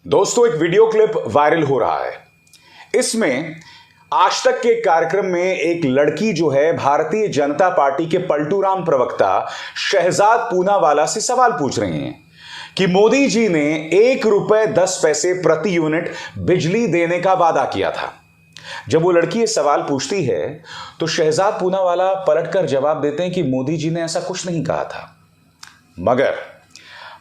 दोस्तों, एक video clip viral हो रहा है। इसमें आज तक के कार्यक्रम में एक लड़की जो है भारतीय जनता पार्टी के पलटूराम प्रवक्ता शहजाद पूनावाला से सवाल पूछ रही हैं कि मोदी जी ने ₹1.10 प्रति यूनिट बिजली देने का वादा किया था। जब वो लड़की ये सवाल पूछती है तो शहजाद पूनावाला पलटकर जवाब देते हैं कि मोदी जी ने ऐसा कुछ नहीं कहा था। मगर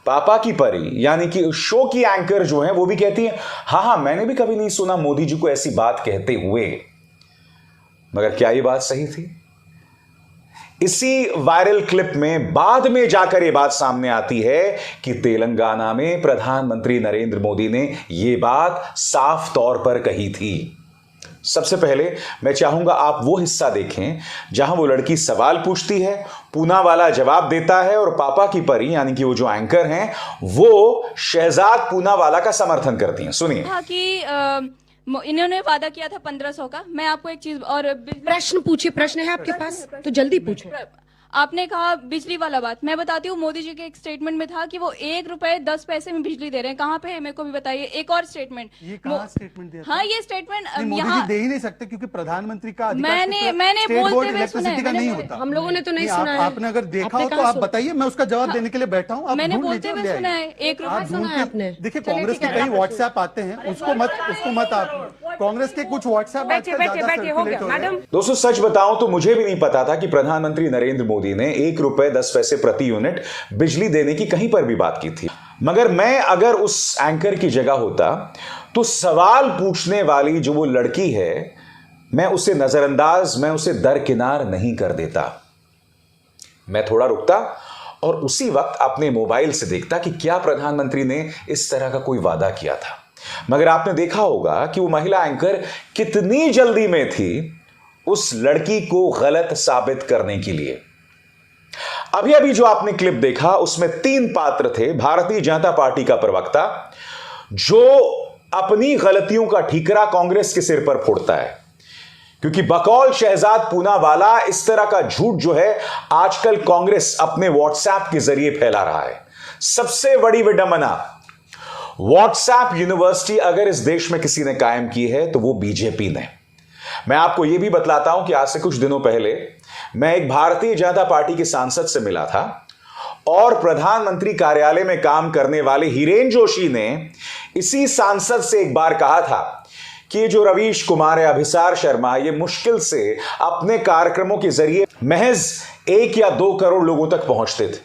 पापा की परी यानी कि शो की एंकर जो है वो भी कहती है, हाँ, मैंने भी कभी नहीं सुना मोदी जी को ऐसी बात कहते हुए। मगर क्या ये बात सही थी? इसी वायरल क्लिप में बाद में जाकर यह बात सामने आती है कि तेलंगाना में प्रधानमंत्री नरेंद्र मोदी ने यह बात साफ तौर पर कही थी। सबसे पहले मैं चाहूंगा आप वो हिस्सा देखें जहां वो लड़की सवाल पूछती है, पूनावाला जवाब देता है और पापा की परी यानी कि वो जो एंकर हैं वो शहजाद पूनावाला का समर्थन करती हैं। सुनिए। कि इन्होंने वादा किया था 1500 का। मैं आपको एक चीज और प्रश्न पूछिए। प्रश्न है आपके पास तो जल्दी पूछो। आपने कहा बिजली वाला बात, मैं बताती हूँ मोदी जी के एक स्टेटमेंट में था कि वो ₹1.10 में बिजली दे रहे हैं। कहाँ पे है मेरे को भी बताइए। एक और स्टेटमेंट, ये कहाँ स्टेटमेंट दिया? हाँ, ये स्टेटमेंट यहाँ दे ही नहीं सकते क्योंकि प्रधानमंत्री का मैंने बोलते हुए सुना है। नहीं होता। हम लोगों ने तो नहीं सुना है। आपने अगर देखा हो तो आप बताइए, मैं उसका जवाब देने के लिए बैठा हूँ। मैंने बोलते हुए सुना है। ₹1 सुना है आपने। देखिए, कांग्रेस के कई व्हाट्सएप आते हैं, उसको मत आप कांग्रेस के कुछ व्हाट्सएप मैडम। दोस्तों, सच बताऊं तो मुझे भी नहीं पता था कि प्रधानमंत्री नरेंद्र मोदी ने ₹1.10 प्रति यूनिट बिजली देने की कहीं पर भी बात की थी। मगर मैं अगर उस एंकर की जगह होता तो सवाल पूछने वाली जो वो लड़की है, मैं उसे नजरअंदाज, मैं उसे दरकिनार नहीं कर देता। मैं थोड़ा रुकता और उसी वक्त अपने मोबाइल से देखता कि क्या प्रधानमंत्री ने इस तरह का कोई वादा किया था। मगर आपने देखा होगा कि वो महिला एंकर कितनी जल्दी में थी उस लड़की को गलत साबित करने के लिए। अभी अभी जो आपने क्लिप देखा उसमें 3 पात्र थे। भारतीय जनता पार्टी का प्रवक्ता जो अपनी गलतियों का ठीकरा कांग्रेस के सिर पर फोड़ता है, क्योंकि बकौल शहजाद पूनावाला इस तरह का झूठ जो है आजकल कांग्रेस अपने व्हाट्सएप के जरिए फैला रहा है। सबसे बड़ी विडंबना, व्हाट्सएप यूनिवर्सिटी अगर इस देश में किसी ने कायम की है तो वो बीजेपी ने। मैं आपको यह भी बतलाता हूं कि आज से कुछ दिनों पहले मैं एक भारतीय जनता पार्टी के सांसद से मिला था और प्रधानमंत्री कार्यालय में काम करने वाले हिरेन जोशी ने इसी सांसद से एक बार कहा था कि ये जो रवीश कुमार है, अभिसार शर्मा, ये मुश्किल से अपने कार्यक्रमों के जरिए महज 1 या 2 करोड़ लोगों तक पहुंचते थे,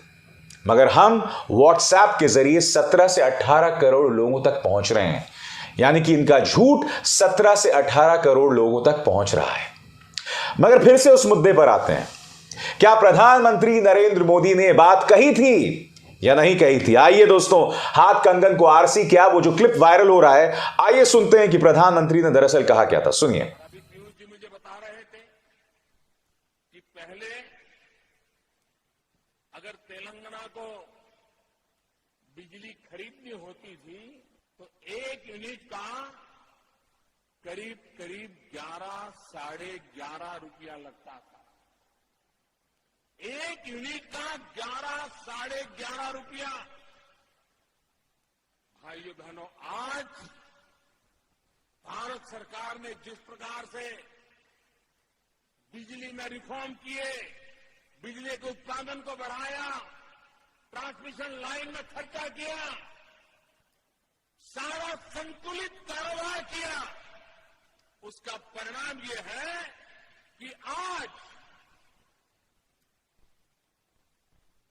मगर हम व्हाट्सएप के जरिए 17 से 18 करोड़ लोगों तक पहुंच रहे हैं। यानी कि इनका झूठ 17 से 18 करोड़ लोगों तक पहुंच रहा है। मगर फिर से उस मुद्दे पर आते हैं, क्या प्रधानमंत्री नरेंद्र मोदी ने बात कही थी या नहीं कही थी? आइए दोस्तों, हाथ कंगन को आरसी क्या, वो जो क्लिप वायरल हो रहा है, आइए सुनते हैं कि प्रधानमंत्री ने दरअसल कहा क्या था। सुनिए। पीयूष जी मुझे बता रहे थे कि पहले अगर तेलंगाना को बिजली खरीदनी होती थी तो 1 यूनिट का करीब 11 साढ़े 11 रुपया लगता था। 1 यूनिट का 11 साढ़े 11 रुपया। भाइयों बहनों, आज भारत सरकार ने जिस प्रकार से बिजली में रिफॉर्म किए, बिजली के उत्पादन को बढ़ाया, ट्रांसमिशन लाइन में खर्चा किया, सारा संतुलित कारोबार किया, उसका परिणाम यह है कि आज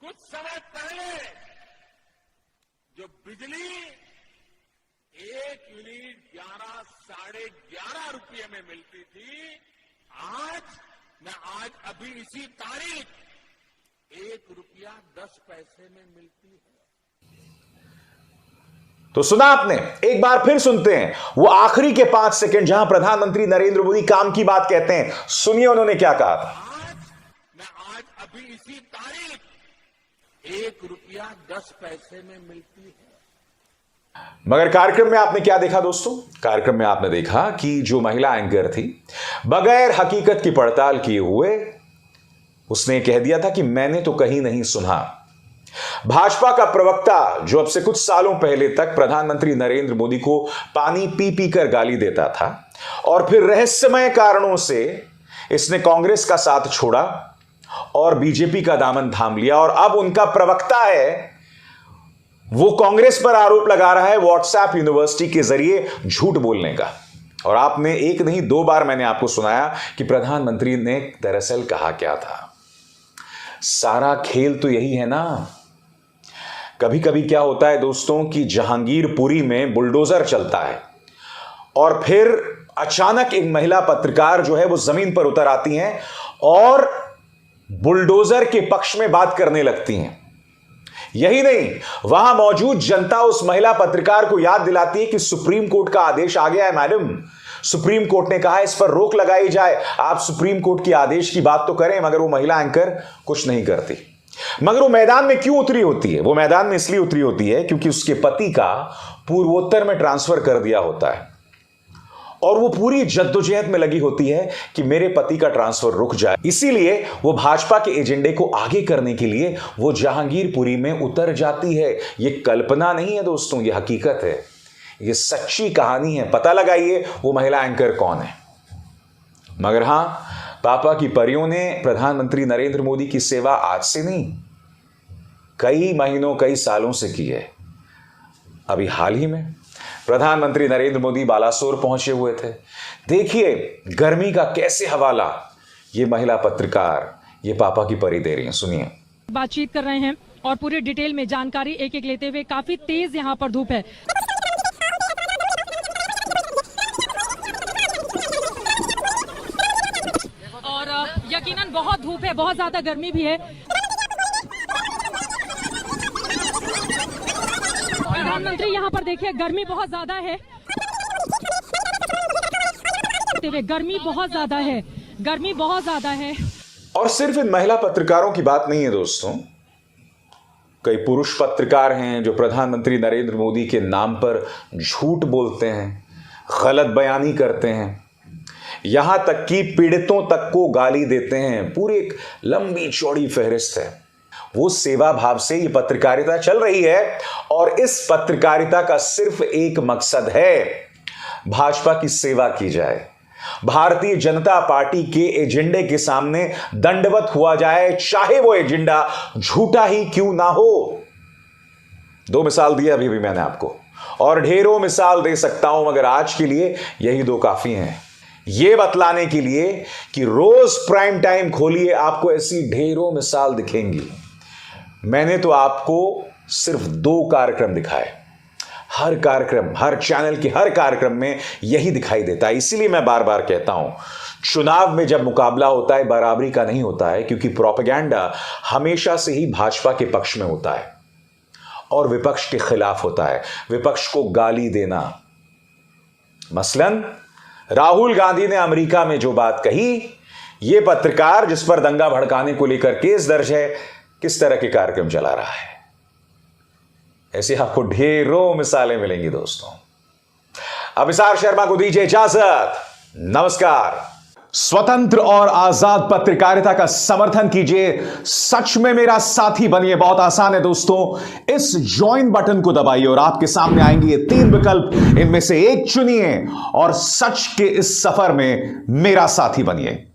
कुछ समय पहले जो बिजली 1 यूनिट 11 साढ़े 11 रुपये में मिलती थी, आज अभी इसी तारीख ₹1.10 में मिलती है। तो सुना आपने, एक बार फिर सुनते हैं वो आखिरी के 5 सेकंड जहां प्रधानमंत्री नरेंद्र मोदी काम की बात कहते हैं। सुनिए उन्होंने क्या कहा था। आज अभी इसी तारीख ₹1.10 में मिलती है। मगर कार्यक्रम में आपने क्या देखा दोस्तों? कार्यक्रम में आपने देखा कि जो महिला एंकर थी, बगैर हकीकत की पड़ताल किए हुए उसने कह दिया था कि मैंने तो कहीं नहीं सुना। भाजपा का प्रवक्ता जो अब से कुछ सालों पहले तक प्रधानमंत्री नरेंद्र मोदी को पानी पी पी कर गाली देता था और फिर रहस्यमय कारणों से इसने कांग्रेस का साथ छोड़ा और बीजेपी का दामन थाम लिया और अब उनका प्रवक्ता है, वो कांग्रेस पर आरोप लगा रहा है व्हाट्सएप यूनिवर्सिटी के जरिए झूठ बोलने का। और आपने एक नहीं 2 बार मैंने आपको सुनाया कि प्रधानमंत्री ने दरअसल कहा क्या था। सारा खेल तो यही है ना। कभी कभी क्या होता है दोस्तों कि जहांगीरपुरी में बुलडोजर चलता है और फिर अचानक एक महिला पत्रकार जो है वो जमीन पर उतर आती हैं और बुलडोजर के पक्ष में बात करने लगती हैं। यही नहीं, वहां मौजूद जनता उस महिला पत्रकार को याद दिलाती है कि सुप्रीम कोर्ट का आदेश आ गया है मैडम, सुप्रीम कोर्ट ने कहा है इस पर रोक लगाई जाए, आप सुप्रीम कोर्ट के आदेश की बात तो करें। मगर वो महिला एंकर कुछ नहीं करती। मगर वो मैदान में क्यों उतरी होती है? वो मैदान में इसलिए उतरी होती है क्योंकि उसके पति का पूर्वोत्तर में ट्रांसफर कर दिया होता है और वो पूरी जद्दोजहद में लगी होती है कि मेरे पति का ट्रांसफर रुक जाए। इसीलिए वो भाजपा के एजेंडे को आगे करने के लिए वो जहांगीरपुरी में उतर जाती है। ये कल्पना नहीं है दोस्तों, ये हकीकत है, ये सच्ची कहानी है। पता लगाइए वो महिला एंकर कौन है। मगर हां, पापा की परियों ने प्रधानमंत्री नरेंद्र मोदी की सेवा आज से नहीं, कई महीनों कई सालों से की है। अभी हाल ही में प्रधानमंत्री नरेंद्र मोदी बालासोर पहुंचे हुए थे। देखिए गर्मी का कैसे हवाला ये महिला पत्रकार, ये पापा की परी दे रही हैं। सुनिए। बातचीत कर रहे हैं और पूरी डिटेल में जानकारी एक एक लेते हुए। काफी तेज यहाँ पर धूप है। और यकीनन बहुत धूप है, बहुत ज्यादा गर्मी भी है। प्रधानमंत्री यहाँ पर देखिए, गर्मी बहुत ज्यादा है, गर्मी बहुत ज्यादा है, गर्मी बहुत ज्यादा है। और सिर्फ इन महिला पत्रकारों की बात नहीं है दोस्तों, कई पुरुष पत्रकार हैं जो प्रधानमंत्री नरेंद्र मोदी के नाम पर झूठ बोलते हैं, गलत बयानी करते हैं, यहां तक कि पीड़ितों तक को गाली देते हैं। पूरी एक लंबी चौड़ी फहरिस्त है। वो सेवा भाव से ये पत्रकारिता चल रही है और इस पत्रकारिता का सिर्फ एक मकसद है, भाजपा की सेवा की जाए, भारतीय जनता पार्टी के एजेंडे के सामने दंडवत हुआ जाए, चाहे वो एजेंडा झूठा ही क्यों ना हो। 2 मिसाल दिया अभी भी मैंने आपको और ढेरों मिसाल दे सकता हूं, मगर आज के लिए यही 2 काफी हैं। यह बतलाने के लिए कि रोज प्राइम टाइम खोलिए, आपको ऐसी ढेरों मिसाल दिखेंगी। मैंने तो आपको सिर्फ 2 कार्यक्रम दिखाए, हर कार्यक्रम, हर चैनल के हर कार्यक्रम में यही दिखाई देता है। इसीलिए मैं बार बार कहता हूं, चुनाव में जब मुकाबला होता है बराबरी का नहीं होता है, क्योंकि प्रोपेगेंडा हमेशा से ही भाजपा के पक्ष में होता है और विपक्ष के खिलाफ होता है, विपक्ष को गाली देना। मसलन राहुल गांधी ने अमेरिका में जो बात कही, यह पत्रकार जिस पर दंगा भड़काने को लेकर केस दर्ज है, किस तरह के कार्यक्रम चला रहा है। ऐसे आपको ढेरों मिसालें मिलेंगी दोस्तों। अभिसार शर्मा को दीजिए इजाजत। नमस्कार। स्वतंत्र और आजाद पत्रकारिता का समर्थन कीजिए, सच में मेरा साथी बनिए। बहुत आसान है दोस्तों, इस ज्वाइन बटन को दबाइए और आपके सामने आएंगे ये 3 विकल्प, इनमें से एक चुनिए और सच के इस सफर में मेरा साथी बनिए।